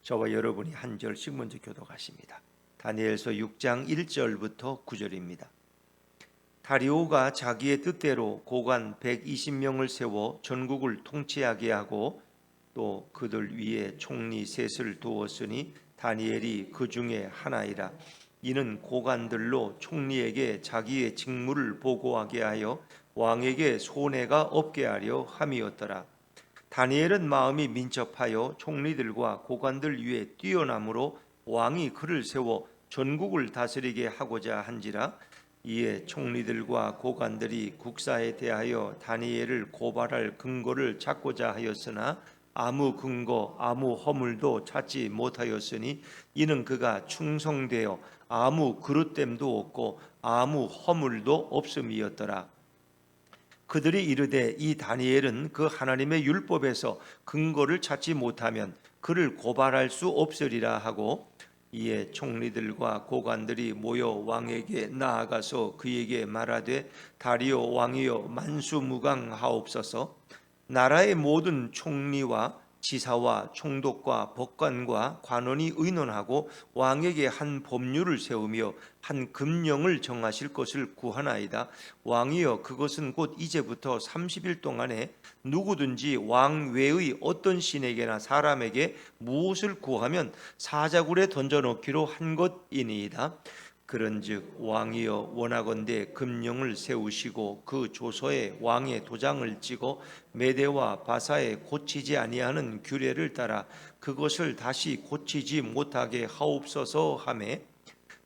저와 여러분이 한 절씩 먼저 교독하십니다. 다니엘서 6장 1절부터 9절입니다. 다리오가 자기의 뜻대로 고관 120명을 세워 전국을 통치하게 하고 또 그들 위에 총리 셋을 두었으니 다니엘이 그 중에 하나이라. 이는 고관들로 총리에게 자기의 직무를 보고하게 하여 왕에게 손해가 없게 하려 함이었더라. 다니엘은 마음이 민첩하여 총리들과 고관들 위에 뛰어남으로 왕이 그를 세워 전국을 다스리게 하고자 한지라. 이에 총리들과 고관들이 국사에 대하여 다니엘을 고발할 근거를 찾고자 하였으나 아무 근거 아무 허물도 찾지 못하였으니 이는 그가 충성되어 아무 그릇됨도 없고 아무 허물도 없음이었더라. 그들이 이르되 이 다니엘은 그 하나님의 율법에서 근거를 찾지 못하면 그를 고발할 수 없으리라 하고, 이에 총리들과 고관들이 모여 왕에게 나아가서 그에게 말하되 다리오 왕이여 만수무강하옵소서. 나라의 모든 총리와 지사와 총독과 법관과 관원이 의논하고 왕에게 한 법률을 세우며 한 금령을 정하실 것을 구하나이다. 왕이여 그것은 곧 이제부터 30일 동안에 누구든지 왕 외의 어떤 신에게나 사람에게 무엇을 구하면 사자굴에 던져놓기로 한 것이니이다. 그런즉 왕이여 원하건대 금령을 세우시고 그 조서에 왕의 도장을 찍어 메대와 바사에 고치지 아니하는 규례를 따라 그것을 다시 고치지 못하게 하옵소서 하매,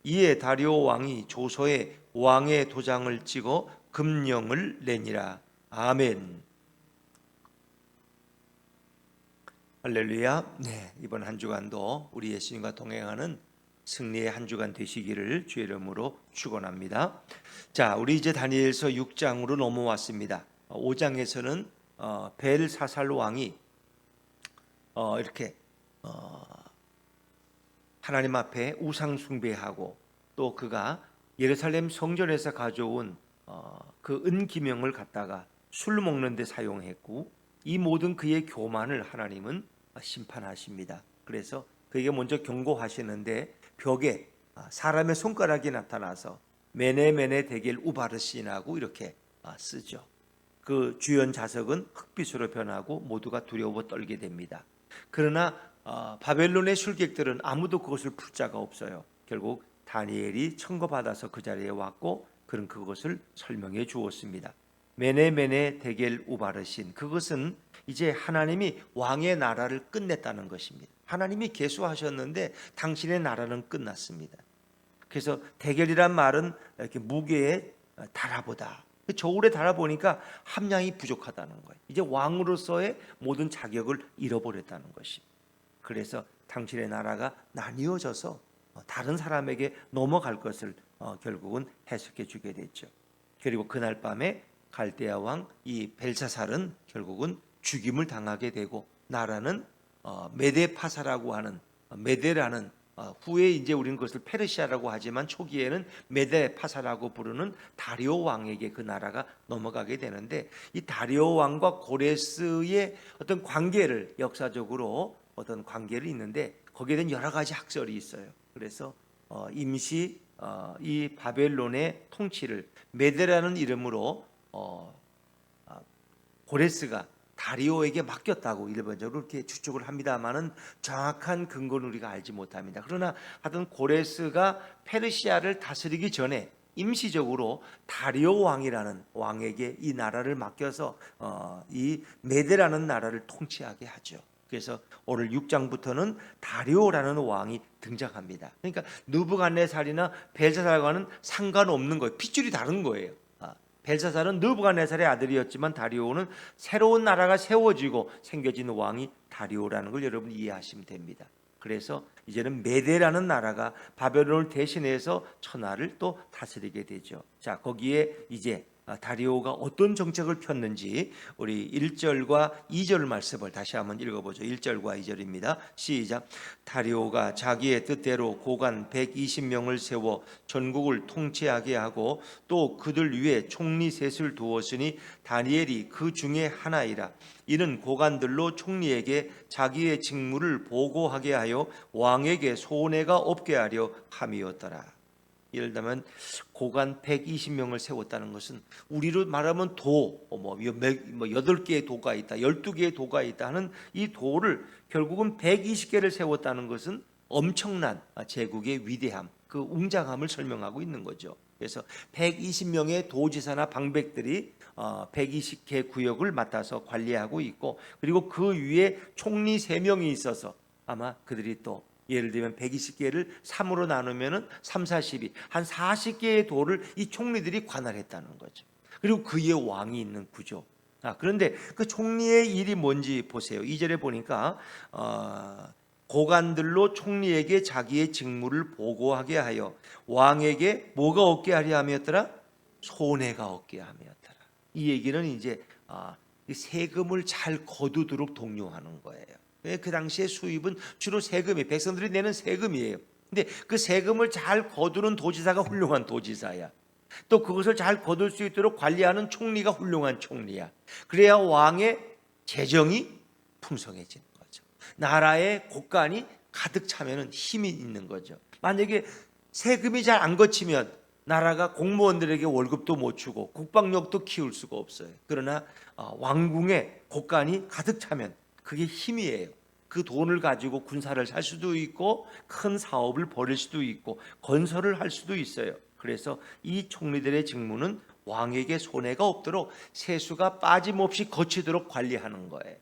이에 다리오 왕이 조서에 왕의 도장을 찍어 금령을 내니라. 아멘. 할렐루야. 네, 이번 한 주간도 우리 예수님과 동행하는 승리의 한 주간 되시기를 주의 이름으로 축원합니다. 자, 우리 이제 다니엘서 6장으로 넘어왔습니다. 5장에서는 벨사살 왕이 이렇게 하나님 앞에 우상 숭배하고 또 그가 예루살렘 성전에서 가져온 그 은기명을 갖다가 술 먹는 데 사용했고, 이 모든 그의 교만을 하나님은 심판하십니다. 그래서 그에게 먼저 경고하시는데 벽에 사람의 손가락이 나타나서 메네메네 데겔 우바르신하고 이렇게 쓰죠. 그 주연 자석은 흑빛으로 변하고 모두가 두려워 떨게 됩니다. 그러나 바벨론의 술객들은 아무도 그것을 풀 자가 없어요. 결국 다니엘이 청거받아서 그 자리에 왔고 그는 그것을 설명해 주었습니다. 메네메네 데겔 우바르신, 그것은 이제 하나님이 왕의 나라를 끝냈다는 것입니다. 하나님이 계수하셨는데 당신의 나라는 끝났습니다. 그래서 데겔이란 말은 이렇게 무게에 달아보다, 저울에 달아보니까 함량이 부족하다는 거예요. 이제 왕으로서의 모든 자격을 잃어버렸다는 것입니다. 그래서 당신의 나라가 나뉘어져서 다른 사람에게 넘어갈 것을 결국은 해석해 주게 됐죠. 그리고 그날 밤에 갈대아 왕 이 벨사살은 결국은 죽임을 당하게 되고, 나라는 메데파사라고 하는, 메데라는 후에 이제 우리는 그것을 페르시아라고 하지만 초기에는 메데파사라고 부르는 다리오 왕에게 그 나라가 넘어가게 되는데, 이 다리오 왕과 고레스의 어떤 관계를, 역사적으로 어떤 관계를 있는데 거기에 대한 여러 가지 학설이 있어요. 그래서 임시 이 바벨론의 통치를 메데라는 이름으로 고레스가 다리오에게 맡겼다고 일반적으로 그렇게 추측을 합니다만은 정확한 근거는 우리가 알지 못합니다. 그러나 하여튼 고레스가 페르시아를 다스리기 전에 임시적으로 다리오 왕이라는 왕에게 이 나라를 맡겨서 이 메데라는 나라를 통치하게 하죠. 그래서 오늘 6장부터는 다리오라는 왕이 등장합니다. 그러니까 느부갓네살이나 벨사살과는 상관없는 거예요. 핏줄이 다른 거예요. 벨사살은 느부갓네살의 아들이었지만 다리오는 새로운 나라가 세워지고 생겨진 왕이 다리오라는 걸 여러분 이해하시면 됩니다. 그래서 이제는 메데라는 나라가 바벨론을 대신해서 천하를 또 다스리게 되죠. 자, 거기에 이제 다리오가 어떤 정책을 폈는지 우리 1절과 2절 말씀을 다시 한번 읽어보죠. 1절과 2절입니다. 시작. 다리오가 자기의 뜻대로 고관 120명을 세워 전국을 통치하게 하고 또 그들 위에 총리 셋을 두었으니 다니엘이 그 중에 하나이라. 이는 고관들로 총리에게 자기의 직무를 보고하게 하여 왕에게 손해가 없게 하려 함이었더라. 예를 들면 고관 120명을 세웠다는 것은 우리로 말하면 도, 8개의 도가 있다, 12개의 도가 있다 하는 이 도를 결국은 120개를 세웠다는 것은 엄청난 제국의 위대함, 그 웅장함을 설명하고 있는 거죠. 그래서 120명의 도지사나 방백들이 120개 구역을 맡아서 관리하고 있고, 그리고 그 위에 총리 3명이 있어서 아마 그들이 또 예를 들면 120개를 3으로 나누면은 3, 40이 한 40개의 도를 이 총리들이 관할했다는 거죠. 그리고 그 위에 왕이 있는 구조. 그런데 그 총리의 일이 뭔지 보세요. 2절에 보니까 고관들로 총리에게 자기의 직무를 보고하게 하여 왕에게 뭐가 없게 하려 함이었더라? 손해가 없게 함이었더라. 이 얘기는 이제 세금을 잘 거두도록 독려하는 거예요. 그 당시에 수입은 주로 세금이, 백성들이 내는 세금이에요. 근데 그 세금을 잘 거두는 도지사가 훌륭한 도지사야. 또 그것을 잘 거둘 수 있도록 관리하는 총리가 훌륭한 총리야. 그래야 왕의 재정이 풍성해지는 거죠. 나라의 곳간이 가득 차면은 힘이 있는 거죠. 만약에 세금이 잘 안 거치면 나라가 공무원들에게 월급도 못 주고 국방력도 키울 수가 없어요. 그러나 왕궁의 곳간이 가득 차면 그게 힘이에요. 그 돈을 가지고 군사를 살 수도 있고 큰 사업을 벌일 수도 있고 건설을 할 수도 있어요. 그래서 이 총리들의 직무는 왕에게 손해가 없도록 세수가 빠짐없이 거치도록 관리하는 거예요.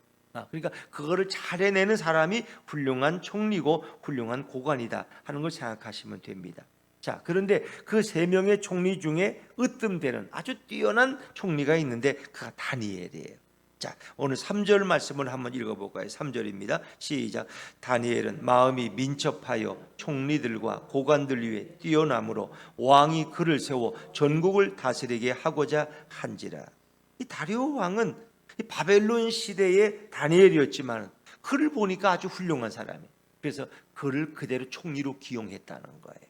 그러니까 그거를 잘 해내는 사람이 훌륭한 총리고 훌륭한 고관이다 하는 걸 생각하시면 됩니다. 자, 그런데 그 3명의 총리 중에 으뜸되는 아주 뛰어난 총리가 있는데 그가 다니엘이에요. 자, 오늘 3절 말씀을 한번 읽어볼까요? 3절입니다. 시작. 다니엘은 마음이 민첩하여 총리들과 고관들 위에 뛰어남으로 왕이 그를 세워 전국을 다스리게 하고자 한지라. 이 다리오 왕은 이 바벨론 시대의 다니엘이었지만 그를 보니까 아주 훌륭한 사람이에요. 그래서 그를 그대로 총리로 기용했다는 거예요.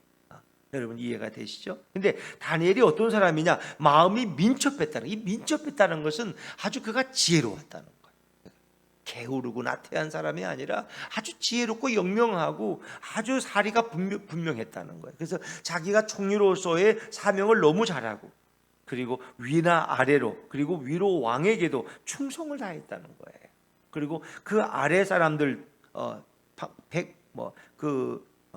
여러분 이해가 되시죠? 근데 다니엘이 어떤 사람이냐? 마음이 민첩했다는, 이 민첩했다는 것은 아주 그가 지혜로웠다는 거예요. 게으르고 나태한 사람이 아니라 아주 지혜롭고 영명하고 아주 사리가 분명했다는 거예요. 그래서 자기가 총리로서의 사명을 너무 잘하고, 그리고 위나 아래로, 그리고 위로 왕에게도 충성을 다했다는 거예요. 그리고 그 아래 사람들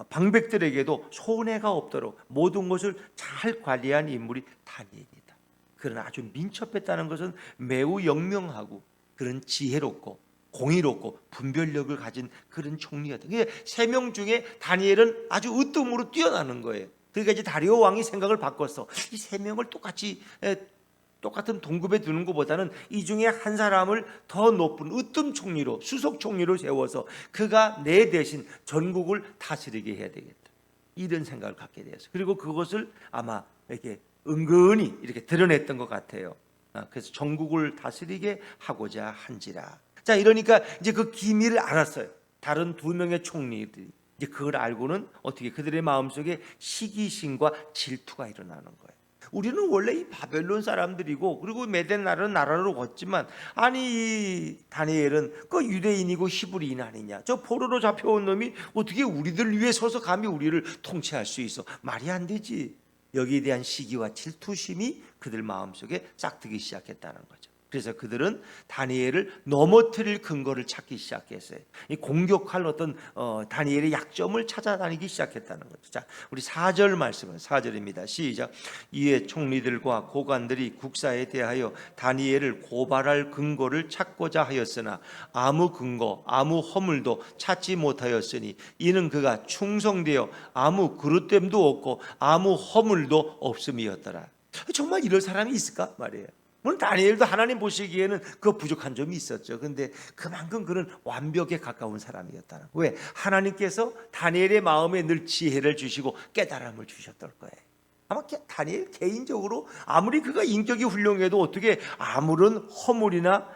방백들에게도 손해가 없도록 모든 것을 잘 관리한 인물이 다니엘이다. 그러나 아주 민첩했다는 것은 매우 영명하고 그런 지혜롭고 공의롭고 분별력을 가진 그런 총리였다. 그러니까 3명 중에 다니엘은 아주 으뜸으로 뛰어나는 거예요. 그러니까 이제 다리오 왕이 생각을 바꿨어. 이 3명을 똑같은 동급에 두는 것보다는 이 중에 한 사람을 더 높은 으뜸 총리로, 수석 총리로 세워서 그가 내 대신 전국을 다스리게 해야 되겠다. 이런 생각을 갖게 되었어요. 그리고 그것을 아마 이렇게 은근히 이렇게 드러냈던 것 같아요. 그래서 전국을 다스리게 하고자 한지라. 자, 이러니까 이제 그 기밀을 알았어요. 다른 2명의 총리들이 이제 그걸 알고는 어떻게 그들의 마음속에 시기심과 질투가 일어나는 거예요. 우리는 원래 이 바벨론 사람들이고, 그리고 메덴 나라는 나라로 걷지만, 아니 이 다니엘은 그 유대인이고 히브리인 아니냐? 저 포로로 잡혀온 놈이 어떻게 우리들 위에 서서 감히 우리를 통치할 수 있어? 말이 안 되지. 여기에 대한 시기와 질투심이 그들 마음속에 싹트기 시작했다는 거죠. 그래서 그들은 다니엘을 넘어뜨릴 근거를 찾기 시작했어요. 이 공격할 어떤 다니엘의 약점을 찾아다니기 시작했다는 거죠. 자, 우리 4절 말씀은 4절입니다. 시작. 이에 총리들과 고관들이 국사에 대하여 다니엘을 고발할 근거를 찾고자 하였으나 아무 근거, 아무 허물도 찾지 못하였으니 이는 그가 충성되어 아무 그릇됨도 없고 아무 허물도 없음이었더라. 정말 이런 사람이 있을까 말이에요. 물론 다니엘도 하나님 보시기에는 그 부족한 점이 있었죠. 그런데 그만큼 그는 완벽에 가까운 사람이었다는. 왜? 하나님께서 다니엘의 마음에 늘 지혜를 주시고 깨달음을 주셨던 거예요. 아마 다니엘 개인적으로 아무리 그가 인격이 훌륭해도 어떻게 아무런 허물이나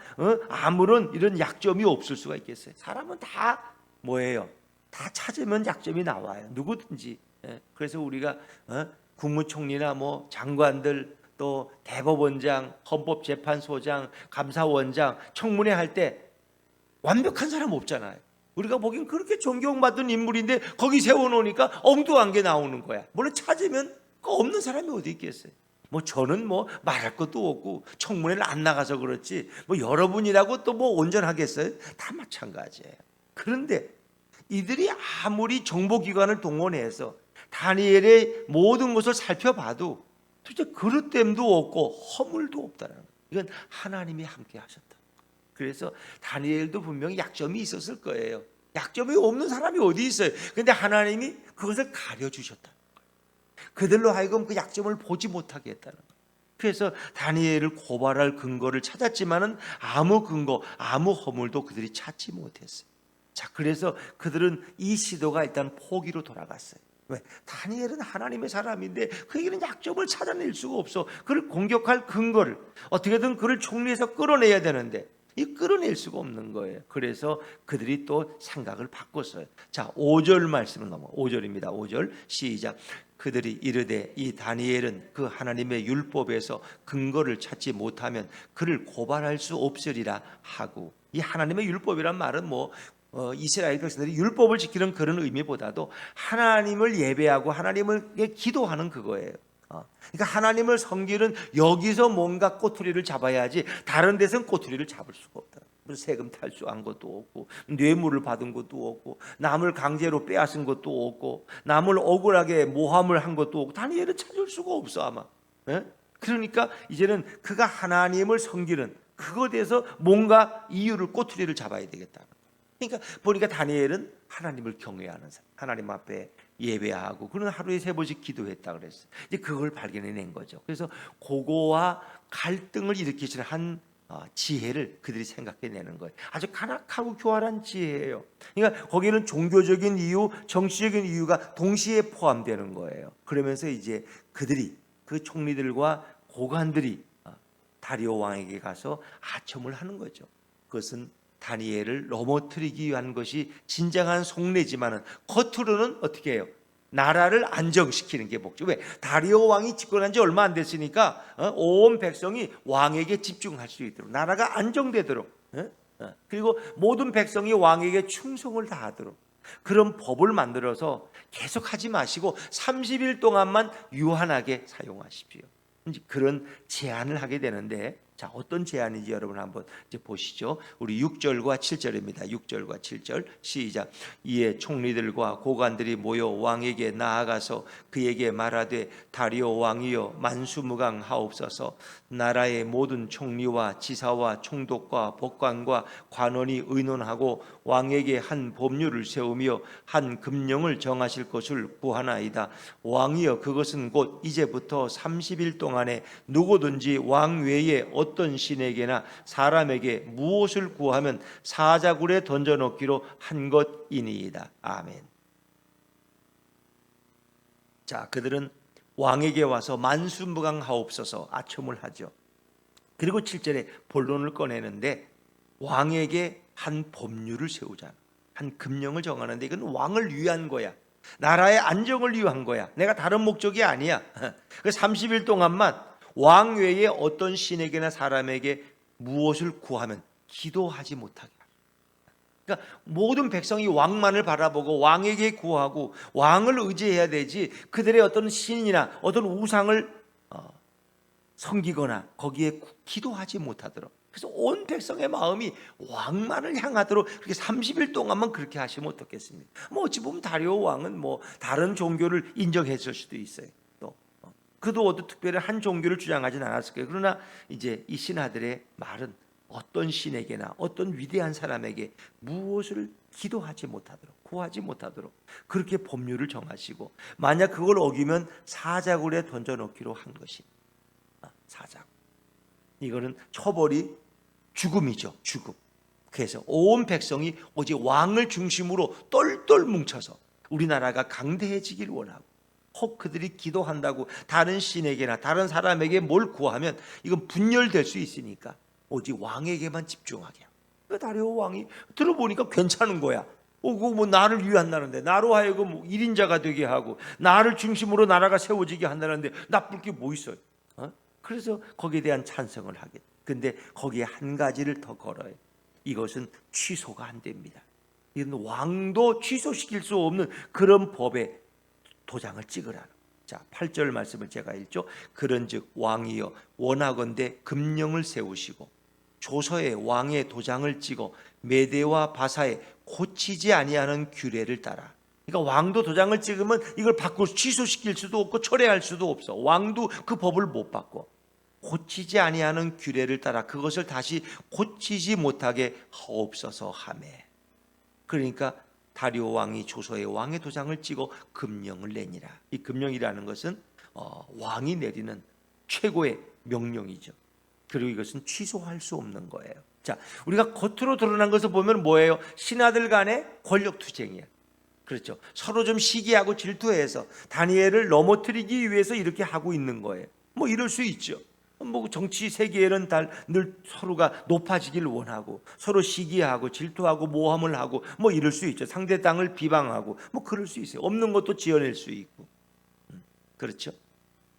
아무런 이런 약점이 없을 수가 있겠어요. 사람은 다 뭐예요? 다 찾으면 약점이 나와요. 누구든지. 그래서 우리가 국무총리나 뭐 장관들 또 대법원장, 헌법재판소장, 감사원장, 청문회 할 때 완벽한 사람 없잖아요. 우리가 보기엔 그렇게 존경받은 인물인데 거기 세워놓으니까 엉뚱한 게 나오는 거야. 물론 찾으면 그 없는 사람이 어디 있겠어요. 뭐 저는 뭐 말할 것도 없고 청문회를 안 나가서 그렇지 뭐 여러분이라고 또 뭐 온전하겠어요? 다 마찬가지예요. 그런데 이들이 아무리 정보기관을 동원해서 다니엘의 모든 것을 살펴봐도 도대체 그릇됨도 없고 허물도 없다는 거예요. 이건 하나님이 함께 하셨다. 그래서 다니엘도 분명히 약점이 있었을 거예요. 약점이 없는 사람이 어디 있어요? 그런데 하나님이 그것을 가려주셨다. 그들로 하여금 그 약점을 보지 못하게 했다는 거예요. 그래서 다니엘을 고발할 근거를 찾았지만은 아무 근거, 아무 허물도 그들이 찾지 못했어요. 자, 그래서 그들은 이 시도가 일단 포기로 돌아갔어요. 왜? 다니엘은 하나님의 사람인데 그에게는 약점을 찾아낼 수가 없어. 그를 공격할 근거를 어떻게든 그를 총리에서 끌어내야 되는데 이 끌어낼 수가 없는 거예요. 그래서 그들이 또 생각을 바꿨어요. 자, 5절 말씀을 넘어 5절입니다. 5절 시작. 그들이 이르되 이 다니엘은 그 하나님의 율법에서 근거를 찾지 못하면 그를 고발할 수 없으리라 하고, 이 하나님의 율법이란 말은 뭐 이스라엘 백성들이 율법을 지키는 그런 의미보다도 하나님을 예배하고 하나님을 기도하는 그거예요. 그러니까 하나님을 섬기는 여기서 뭔가 꼬투리를 잡아야지 다른 데서는 꼬투리를 잡을 수가 없다. 무슨 세금 탈수한 것도 없고 뇌물을 받은 것도 없고 남을 강제로 빼앗은 것도 없고 남을 억울하게 모함을 한 것도 없고 다니엘은 찾을 수가 없어 아마. 그러니까 이제는 그가 하나님을 섬기는 그것에 대해서 뭔가 이유를 꼬투리를 잡아야 되겠다. 그러니까 보니까 다니엘은 하나님을 경외하는 사람, 하나님 앞에 예배하고 그는 하루에 3번씩 기도했다 그랬어요. 이제 그걸 발견해낸 거죠. 그래서 그거와 갈등을 일으키시는 한 지혜를 그들이 생각해내는 거예요. 아주 간악하고 교활한 지혜예요. 그러니까 거기는 종교적인 이유, 정치적인 이유가 동시에 포함되는 거예요. 그러면서 이제 그들이 그 총리들과 고관들이 다리오 왕에게 가서 아첨을 하는 거죠. 그것은 다니엘을 넘어뜨리기 위한 것이 진정한 속내지만은 겉으로는 어떻게 해요? 나라를 안정시키는 게 목적. 왜? 다리오 왕이 집권한 지 얼마 안 됐으니까 온 백성이 왕에게 집중할 수 있도록 나라가 안정되도록 그리고 모든 백성이 왕에게 충성을 다하도록 그런 법을 만들어서 계속 하지 마시고 30일 동안만 유한하게 사용하십시오. 그런 제안을 하게 되는데, 자, 어떤 제안인지 여러분 한번 이제 보시죠. 우리 6절과 7절입니다. 6절과 7절 시작. 이에 총리들과 고관들이 모여 왕에게 나아가서 그에게 말하되 다리오 왕이여 만수무강하옵소서. 나라의 모든 총리와 지사와 총독과 법관과 관원이 의논하고 왕에게 한 법률을 세우며 한 금령을 정하실 것을 구하나이다. 왕이여 그것은 곧 이제부터 30일 동안에 누구든지 왕 외에 어떤 신에게나 사람에게 무엇을 구하면 사자굴에 던져넣기로 한 것이니이다. 아멘. 자, 그들은 왕에게 와서 만수무강하옵소서 아첨을 하죠. 그리고 7절에 본론을 꺼내는데 왕에게 한 법률을 세우자, 한 금령을 정하는데 이건 왕을 위한 거야. 나라의 안정을 위한 거야. 내가 다른 목적이 아니야. 그 30일 동안만 왕 외에 어떤 신에게나 사람에게 무엇을 구하면 기도하지 못하게. 그러니까 모든 백성이 왕만을 바라보고 왕에게 구하고 왕을 의지해야 되지 그들의 어떤 신이나 어떤 우상을 섬기거나 거기에 기도하지 못하도록. 그래서 온 백성의 마음이 왕만을 향하도록 그렇게 30일 동안만 그렇게 하시면 어떻겠습니까? 뭐 어찌 보면 다리오 왕은 뭐 다른 종교를 인정했을 수도 있어요. 또 그도 어떤 특별히 한 종교를 주장하진 않았을 거예요. 그러나 이제 이 신하들의 말은 어떤 신에게나 어떤 위대한 사람에게 무엇을 기도하지 못하도록 구하지 못하도록 그렇게 법률을 정하시고 만약 그걸 어기면 사자굴에 던져넣기로 한 것입니다. 사자굴. 이거는 처벌이 죽음이죠. 죽음. 그래서 온 백성이 오직 왕을 중심으로 똘똘 뭉쳐서 우리나라가 강대해지길 원하고 혹 그들이 기도한다고 다른 신에게나 다른 사람에게 뭘 구하면 이건 분열될 수 있으니까 오직 왕에게만 집중하게 하고. 그러니까 다리오 왕이 들어보니까 괜찮은 거야. 그거 뭐 나를 위한다는데, 나로 하여금 뭐 1인자가 되게 하고 나를 중심으로 나라가 세워지게 한다는데 나쁠 게 뭐 있어요? 그래서 거기에 대한 찬성을 하게. 근데 거기에 한 가지를 더 걸어요. 이것은 취소가 안 됩니다. 이건 왕도 취소시킬 수 없는 그런 법에 도장을 찍으라는. 자, 8절 말씀을 제가 읽죠. 그런즉 왕이여 원하건대 금령을 세우시고 조서에 왕의 도장을 찍어 메대와 바사에 고치지 아니하는 규례를 따라. 그러니까 왕도 도장을 찍으면 이걸 바꾸고 취소시킬 수도 없고 철회할 수도 없어. 왕도 그 법을 못 바꿔. 고치지 아니하는 규례를 따라 그것을 다시 고치지 못하게 하옵소서 하매. 그러니까 다리오 왕이 조서에 왕의 도장을 찍어 금령을 내니라. 이 금령이라는 것은 왕이 내리는 최고의 명령이죠. 그리고 이것은 취소할 수 없는 거예요. 자, 우리가 겉으로 드러난 것을 보면 뭐예요? 신하들 간의 권력 투쟁이야. 그렇죠. 서로 좀 시기하고 질투해서 다니엘을 넘어뜨리기 위해서 이렇게 하고 있는 거예요. 뭐 이럴 수 있죠. 뭐 정치 세계에는 늘 서로가 높아지길 원하고 서로 시기하고 질투하고 모함을 하고 뭐 이럴 수 있죠. 상대 땅을 비방하고 뭐 그럴 수 있어요. 없는 것도 지어낼 수 있고. 그렇죠.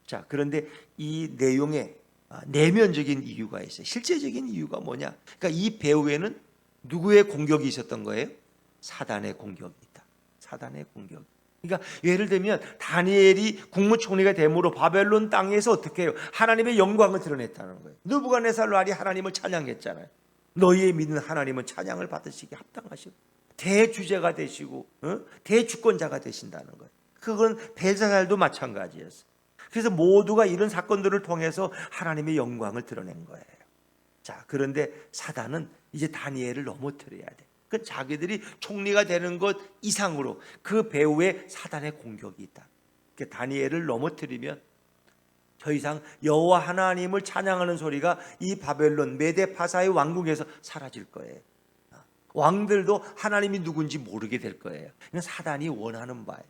자, 그런데 이 내용에 내면적인 이유가 있어요. 실제적인 이유가 뭐냐? 그러니까 이 배후에는 누구의 공격이 있었던 거예요? 사단의 공격이 있다. 사단의 공격. 그러니까 예를 들면 다니엘이 국무총리가 됨으로 바벨론 땅에서 어떻게 해요? 하나님의 영광을 드러냈다는 거예요. 느부갓네살이 하나님을 찬양했잖아요. 너희의 믿는 하나님은 찬양을 받으시기 합당하시고 대주제가 되시고 대주권자가 되신다는 거예요. 그건 벨사살도 마찬가지였어요. 그래서 모두가 이런 사건들을 통해서 하나님의 영광을 드러낸 거예요. 자, 그런데 사단은 이제 다니엘을 넘어뜨려야 돼. 그 자기들이 총리가 되는 것 이상으로 그 배후에 사단의 공격이 있다. 그 다니엘을 넘어뜨리면 더 이상 여호와 하나님을 찬양하는 소리가 이 바벨론 메데파사의 왕국에서 사라질 거예요. 왕들도 하나님이 누군지 모르게 될 거예요. 이건 사단이 원하는 바예요.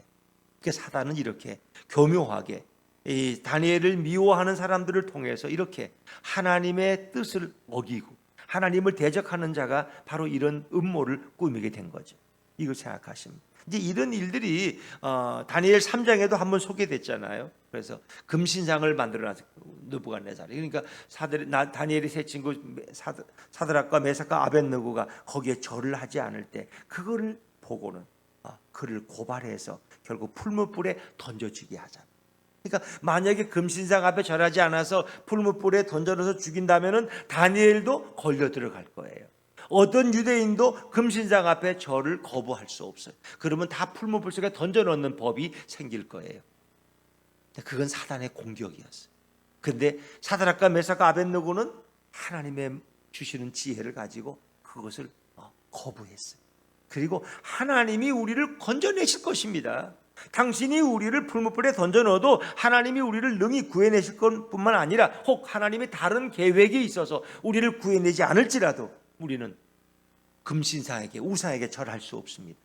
그 사단은 이렇게 교묘하게 이 다니엘을 미워하는 사람들을 통해서 이렇게 하나님의 뜻을 어기고 하나님을 대적하는 자가 바로 이런 음모를 꾸미게 된 거죠. 이걸 생각하시면 이제 이런 일들이 다니엘 3장에도 한번 소개됐잖아요. 그래서 금신상을 만들어놨어요. 느부갓네살이. 그러니까 다니엘의 세 친구 사드락과 메삭과 아벳느고가 거기에 절을 하지 않을 때 그거를 보고는 그를 고발해서 결국 풀무불에 던져지게 하잖아요. 그러니까 만약에 금신상 앞에 절하지 않아서 풀무불에 던져서 죽인다면은 다니엘도 걸려 들어갈 거예요. 어떤 유대인도 금신상 앞에 절을 거부할 수 없어요. 그러면 다 풀무불 속에 던져 넣는 법이 생길 거예요. 그건 사단의 공격이었어요. 근데 사드락과 메삭과 아벳느고는 하나님의 주시는 지혜를 가지고 그것을 거부했어요. 그리고 하나님이 우리를 건져내실 것입니다. 당신이 우리를 풀무불에 던져 넣어도 하나님이 우리를 능히 구해내실 것뿐만 아니라 혹 하나님의 다른 계획이 있어서 우리를 구해내지 않을지라도 우리는 금신상에게 우상에게 절할 수 없습니다.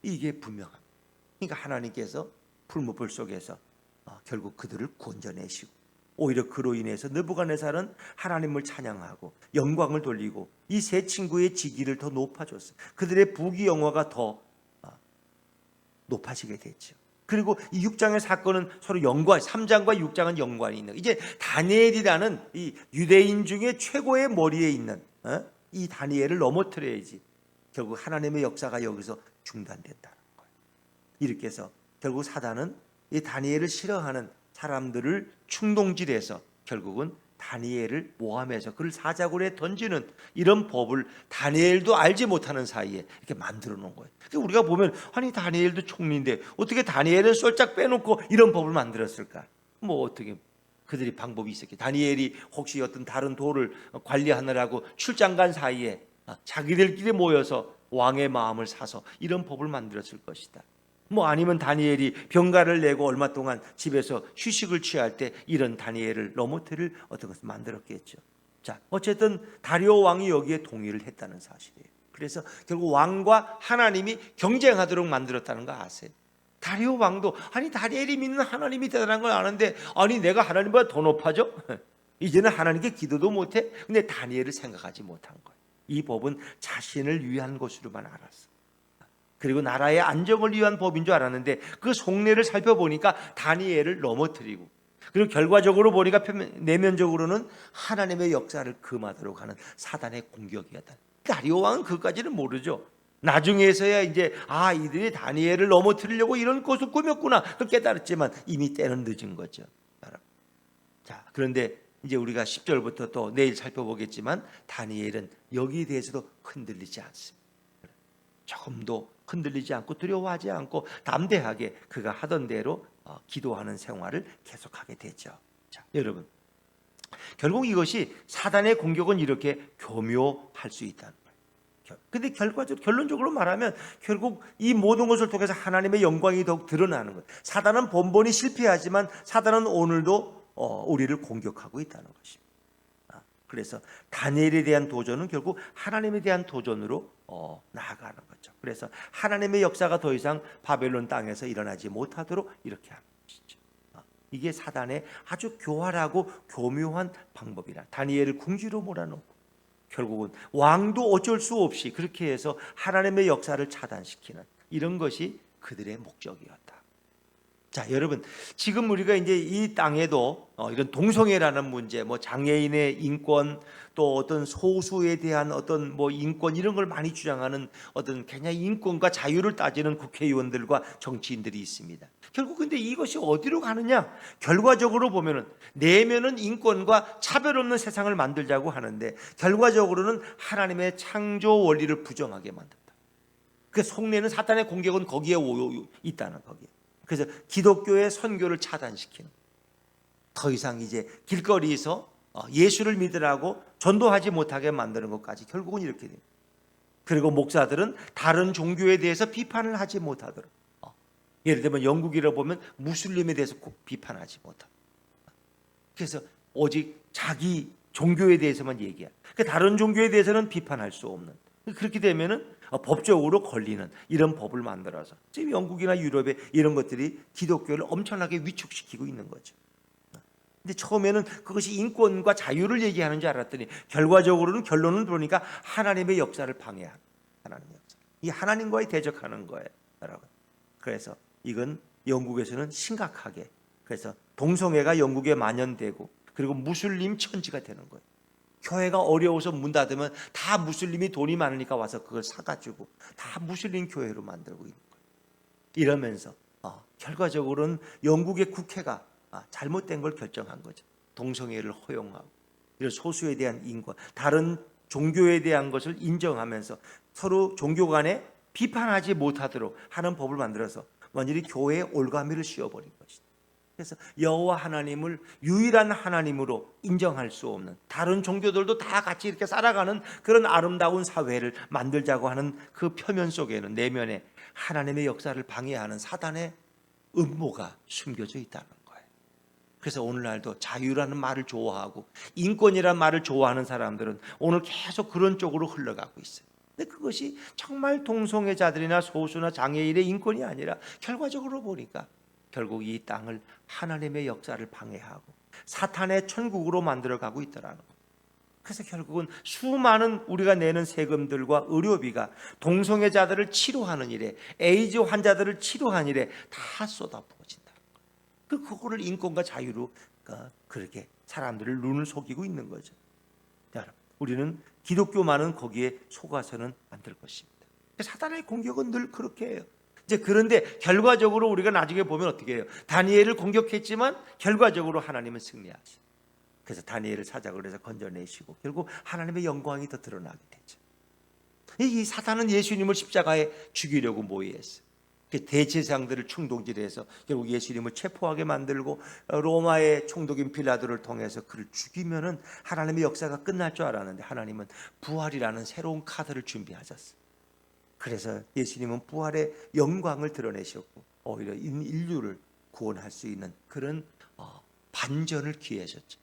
이게 분명합니다. 그러니까 하나님께서 풀무불 속에서 결국 그들을 건져내시고 오히려 그로 인해서 느부갓네살은 하나님을 찬양하고 영광을 돌리고 이 세 친구의 직위를 더 높아졌어요. 그들의 부귀영화가 더 높아지게 됐죠. 그리고 이 6장의 사건은 서로 연관, 3장과 6장은 연관이 있는. 이제 다니엘이라는 이 유대인 중에 최고의 머리에 있는 이 다니엘을 넘어뜨려야지 결국 하나님의 역사가 여기서 중단된다는 거예요. 이렇게 해서 결국 사단은 이 다니엘을 싫어하는 사람들을 충동질해서 결국은 다니엘을 모함해서 그를 사자굴에 던지는 이런 법을 다니엘도 알지 못하는 사이에 이렇게 만들어 놓은 거예요. 그러니까 우리가 보면 아니 다니엘도 총리인데 어떻게 다니엘을 쏠짝 빼놓고 이런 법을 만들었을까? 뭐 어떻게 그들이 방법이 있었겠. 다니엘이 혹시 어떤 다른 도를 관리하느라고 출장 간 사이에 자기들끼리 모여서 왕의 마음을 사서 이런 법을 만들었을 것이다. 뭐 아니면 다니엘이 병가를 내고 얼마 동안 집에서 휴식을 취할 때 이런 다니엘을 넘어뜨릴 어떤 것을 만들었겠죠. 자, 어쨌든 다리오 왕이 여기에 동의를 했다는 사실이에요. 그래서 결국 왕과 하나님이 경쟁하도록 만들었다는 거 아세요? 다리오 왕도 아니 다니엘이 믿는 하나님이 대단한 걸 아는데 아니 내가 하나님보다 더 높아져? 이제는 하나님께 기도도 못해? 근데 다니엘을 생각하지 못한 거예요. 이 법은 자신을 위한 것으로만 알았어. 그리고 나라의 안정을 위한 법인 줄 알았는데 그 속내를 살펴보니까 다니엘을 넘어뜨리고, 그리고 결과적으로 보니까 내면적으로는 하나님의 역사를 금하도록 하는 사단의 공격이었다. 다리오 왕은 그까지는 모르죠. 나중에서야 이제 이들이 다니엘을 넘어뜨리려고 이런 것을 꾸몄구나 또 깨달았지만 이미 때는 늦은 거죠. 자, 그런데 이제 우리가 10절부터 또 내일 살펴보겠지만 다니엘은 여기에 대해서도 흔들리지 않습니다. 조금도 흔들리지 않고 두려워하지 않고 담대하게 그가 하던 대로 기도하는 생활을 계속하게 되죠. 자, 여러분, 결국 이것이 사단의 공격은 이렇게 교묘할 수 있다는 거예요. 근데 결론적으로 말하면 결국 이 모든 것을 통해서 하나님의 영광이 더욱 드러나는 거예요. 사단은 번번이 실패하지만 사단은 오늘도 우리를 공격하고 있다는 것입니다. 그래서 다니엘에 대한 도전은 결국 하나님에 대한 도전으로 나아가는 거죠. 그래서 하나님의 역사가 더 이상 바벨론 땅에서 일어나지 못하도록 이렇게 하는 것이죠. 이게 사단의 아주 교활하고 교묘한 방법이라. 다니엘을 궁지로 몰아넣고 결국은 왕도 어쩔 수 없이 그렇게 해서 하나님의 역사를 차단시키는 이런 것이 그들의 목적이었다. 자, 여러분, 지금 우리가 이제 이 땅에도 이런 동성애라는 문제, 장애인의 인권, 또 어떤 소수에 대한 어떤 인권 이런 걸 많이 주장하는 어떤 그냥 인권과 자유를 따지는 국회의원들과 정치인들이 있습니다. 결국 근데 이것이 어디로 가느냐? 결과적으로 보면은 내면은 인권과 차별 없는 세상을 만들자고 하는데 결과적으로는 하나님의 창조 원리를 부정하게 만든다. 그 속내는 사탄의 공격은 거기에 있다는 거기에. 그래서 기독교의 선교를 차단시키는, 더 이상 이제 길거리에서 예수를 믿으라고 전도하지 못하게 만드는 것까지 결국은 이렇게 됩니다. 그리고 목사들은 다른 종교에 대해서 비판을 하지 못하도록, 예를 들면 영국이라 보면 무슬림에 대해서 꼭 비판하지 못하고, 그래서 오직 자기 종교에 대해서만 얘기해요. 다른 종교에 대해서는 비판할 수 없는, 그렇게 되면은 법적으로 걸리는 이런 법을 만들어서 지금 영국이나 유럽에 이런 것들이 기독교를 엄청나게 위축시키고 있는 거죠. 근데 처음에는 그것이 인권과 자유를 얘기하는 줄 알았더니 결과적으로는 결론을 보니까 하나님의 역사를 방해하는, 하나님의 역사, 이 하나님과의 대적하는 거예요, 여러분. 그래서 이건 영국에서는 심각하게, 그래서 동성애가 영국에 만연되고 그리고 무슬림 천지가 되는 거예요. 교회가 어려워서 문 닫으면 다 무슬림이 돈이 많으니까 와서 그걸 사가지고 다 무슬림 교회로 만들고 있는 거예요. 이러면서 결과적으로는 영국의 국회가 잘못된 걸 결정한 거죠. 동성애를 허용하고 이런 소수에 대한 인권, 다른 종교에 대한 것을 인정하면서 서로 종교 간에 비판하지 못하도록 하는 법을 만들어서 완전히 교회에 올가미를 씌워버린 것이다. 그래서 여호와 하나님을 유일한 하나님으로 인정할 수 없는, 다른 종교들도 다 같이 이렇게 살아가는 그런 아름다운 사회를 만들자고 하는 그 표면 속에는 내면에 하나님의 역사를 방해하는 사단의 음모가 숨겨져 있다는 거예요. 그래서 오늘날도 자유라는 말을 좋아하고 인권이라는 말을 좋아하는 사람들은 오늘 계속 그런 쪽으로 흘러가고 있어요. 근데 그것이 정말 동성애자들이나 소수나 장애인의 인권이 아니라 결과적으로 보니까 결국 이 땅을 하나님의 역사를 방해하고 사탄의 천국으로 만들어가고 있더라는 거예요. 그래서 결국은 수많은 우리가 내는 세금들과 의료비가 동성애자들을 치료하는 일에, 에이즈 환자들을 치료하는 일에 다 쏟아부어진다는 거예요. 그거를 인권과 자유로 그렇게 사람들을 눈을 속이고 있는 거죠. 여러분, 우리는 기독교만은 거기에 속아서는 안 될 것입니다. 사탄의 공격은 늘 그렇게 해요. 이제 그런데 결과적으로 우리가 나중에 보면 어떻게 해요? 다니엘을 공격했지만 결과적으로 하나님은 승리하시죠. 그래서 다니엘을 사자굴에서 그래서 건져내시고 결국 하나님의 영광이 더 드러나게 되죠. 이 사탄은 예수님을 십자가에 죽이려고 모의했어요. 대제사장들을 충동질해서 결국 예수님을 체포하게 만들고 로마의 총독인 빌라도를 통해서 그를 죽이면은 하나님의 역사가 끝날 줄 알았는데 하나님은 부활이라는 새로운 카드를 준비하셨어요. 그래서 예수님은 부활의 영광을 드러내셨고 오히려 인류를 구원할 수 있는 그런 반전을 기회하셨죠.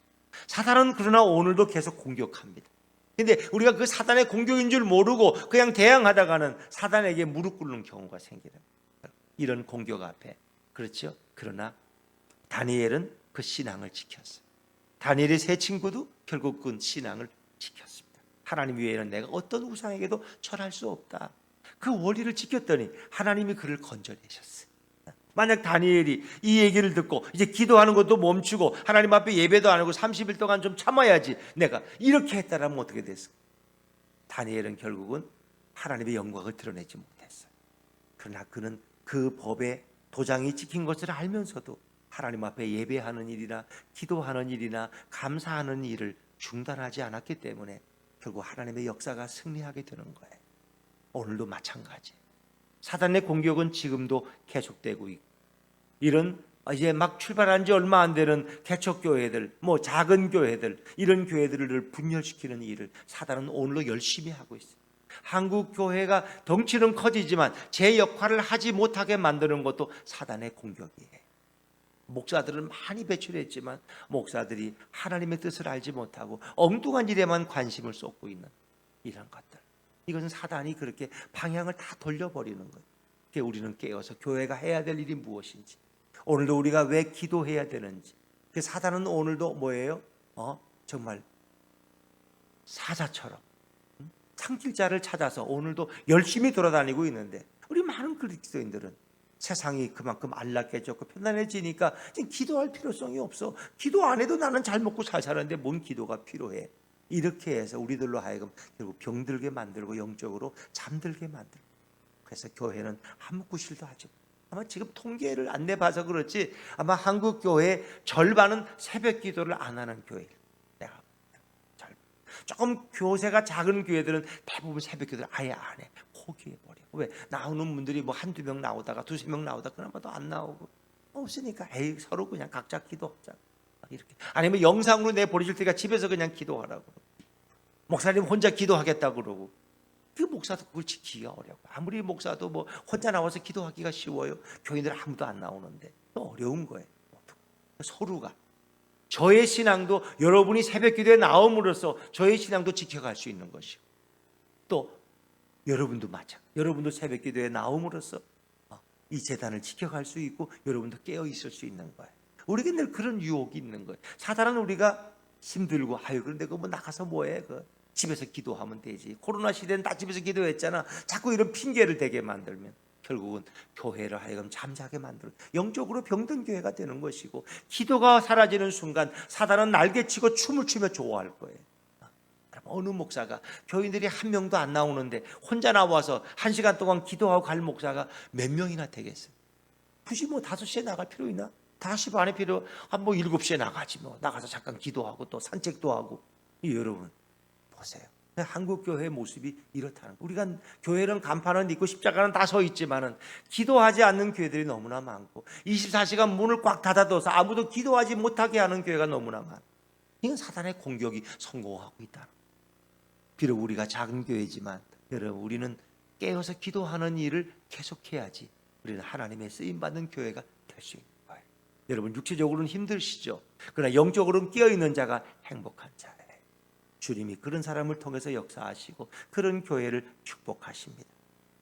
사단은 그러나 오늘도 계속 공격합니다. 근데 우리가 그 사단의 공격인 줄 모르고 그냥 대항하다가는 사단에게 무릎 꿇는 경우가 생기는 거예요. 이런 공격 앞에. 그렇죠? 그러나 다니엘은 그 신앙을 지켰어요. 다니엘의 세 친구도 결국 그 신앙을 지켰습니다. 하나님 외에는 내가 어떤 우상에게도 절할 수 없다. 그 원리를 지켰더니 하나님이 그를 건져내셨어요. 만약 다니엘이 이 얘기를 듣고 이제 기도하는 것도 멈추고 하나님 앞에 예배도 안 하고 30일 동안 좀 참아야지 내가 이렇게 했다라면 어떻게 됐을까? 다니엘은 결국은 하나님의 영광을 드러내지 못했어요. 그러나 그는 그 법의 도장이 찍힌 것을 알면서도 하나님 앞에 예배하는 일이나 기도하는 일이나 감사하는 일을 중단하지 않았기 때문에 결국 하나님의 역사가 승리하게 되는 거예요. 오늘도 마찬가지. 사단의 공격은 지금도 계속되고 있고, 이런 이제 막 출발한 지 얼마 안 되는 개척교회들, 작은 교회들, 이런 교회들을 분열시키는 일을 사단은 오늘도 열심히 하고 있어요. 한국 교회가 덩치는 커지지만 제 역할을 하지 못하게 만드는 것도 사단의 공격이에요. 목사들은 많이 배출했지만 목사들이 하나님의 뜻을 알지 못하고 엉뚱한 일에만 관심을 쏟고 있는 이런 것들, 이것은 사단이 그렇게 방향을 다 돌려버리는 거예요. 그래서 우리는 깨어서 교회가 해야 될 일이 무엇인지, 오늘도 우리가 왜 기도해야 되는지. 그 사단은 오늘도 뭐예요? 정말 사자처럼 산길자를 찾아서 오늘도 열심히 돌아다니고 있는데, 우리 많은 그리스도인들은 세상이 그만큼 안락해졌고 편안해지니까 지금 기도할 필요성이 없어. 기도 안 해도 나는 잘 먹고 잘 사는데 뭔 기도가 필요해. 이렇게 해서 우리들로 하여금 결국 병들게 만들고 영적으로 잠들게 만들고, 그래서 교회는 아무 구실도 하지 못해요. 아마 지금 통계를 안 내봐서 그렇지 아마 한국 교회의 절반은 새벽 기도를 안 하는 교회예요. 내가 조금 교세가 작은 교회들은 대부분 새벽 기도를 아예 안 해. 포기해버려. 왜? 나오는 분들이 한두 명 나오다가 두세 명 나오다가 그나마도 안 나오고 없으니까 에이 서로 그냥 각자 기도하자 이렇게. 아니면 영상으로 내 보내줄 테니까 집에서 그냥 기도하라고. 목사님 혼자 기도하겠다고 그러고, 그 목사도 그걸 지키기가 어려워. 아무리 목사도 혼자 나와서 기도하기가 쉬워요. 교인들 아무도 안 나오는데 또 어려운 거예요. 서로가. 저의 신앙도 여러분이 새벽 기도에 나옴으로써 저의 신앙도 지켜갈 수 있는 것이고, 또 여러분도 마찬가지. 여러분도 새벽 기도에 나옴으로써 이 재단을 지켜갈 수 있고 여러분도 깨어 있을 수 있는 거예요. 우리에게 늘 그런 유혹이 있는 거예요. 사단은 우리가 힘들고 그런데 그거 나가서 뭐해? 집에서 기도하면 되지. 코로나 시대는 다 집에서 기도했잖아. 자꾸 이런 핑계를 대게 만들면 결국은 교회를 하여금 잠자게 만들어 영적으로 병든 교회가 되는 것이고, 기도가 사라지는 순간 사단은 날개치고 춤을 추며 좋아할 거예요. 어느 목사가 교인들이 한 명도 안 나오는데 혼자 나와서 1시간 동안 기도하고 갈 목사가 몇 명이나 되겠어요? 굳이 5시에 나갈 필요 있나? 5시 반에 필요, 7시에 나가지 나가서 잠깐 기도하고 또 산책도 하고. 여러분 보세요. 한국 교회의 모습이 이렇다는 거예요. 우리가 교회는 간판은 있고 십자가는 다 서 있지만은 기도하지 않는 교회들이 너무나 많고 24시간 문을 꽉 닫아둬서 아무도 기도하지 못하게 하는 교회가 너무나 많아요. 이건 사단의 공격이 성공하고 있다. 비록 우리가 작은 교회지만 여러분, 우리는 깨어서 기도하는 일을 계속해야지 우리는 하나님의 쓰임받는 교회가 될 수 있는 거예요. 여러분, 육체적으로는 힘드시죠? 그러나 영적으로는 깨어있는 자가 행복한 자예요. 주님이 그런 사람을 통해서 역사하시고 그런 교회를 축복하십니다.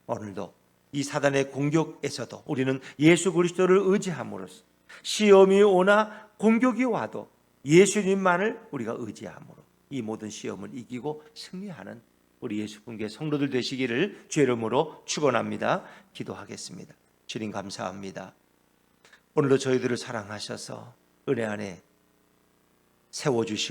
오늘도 이 사단의 공격에서도 우리는 예수 그리스도를 의지함으로써 시험이 오나 공격이 와도 예수님만을 우리가 의지함으로 이 모든 시험을 이기고 승리하는 우리 예수분께 성도들 되시기를 주의 이름으로 축원합니다. 기도하겠습니다. 주님 감사합니다. 오늘도 저희들을 사랑하셔서 은혜 안에 세워주시고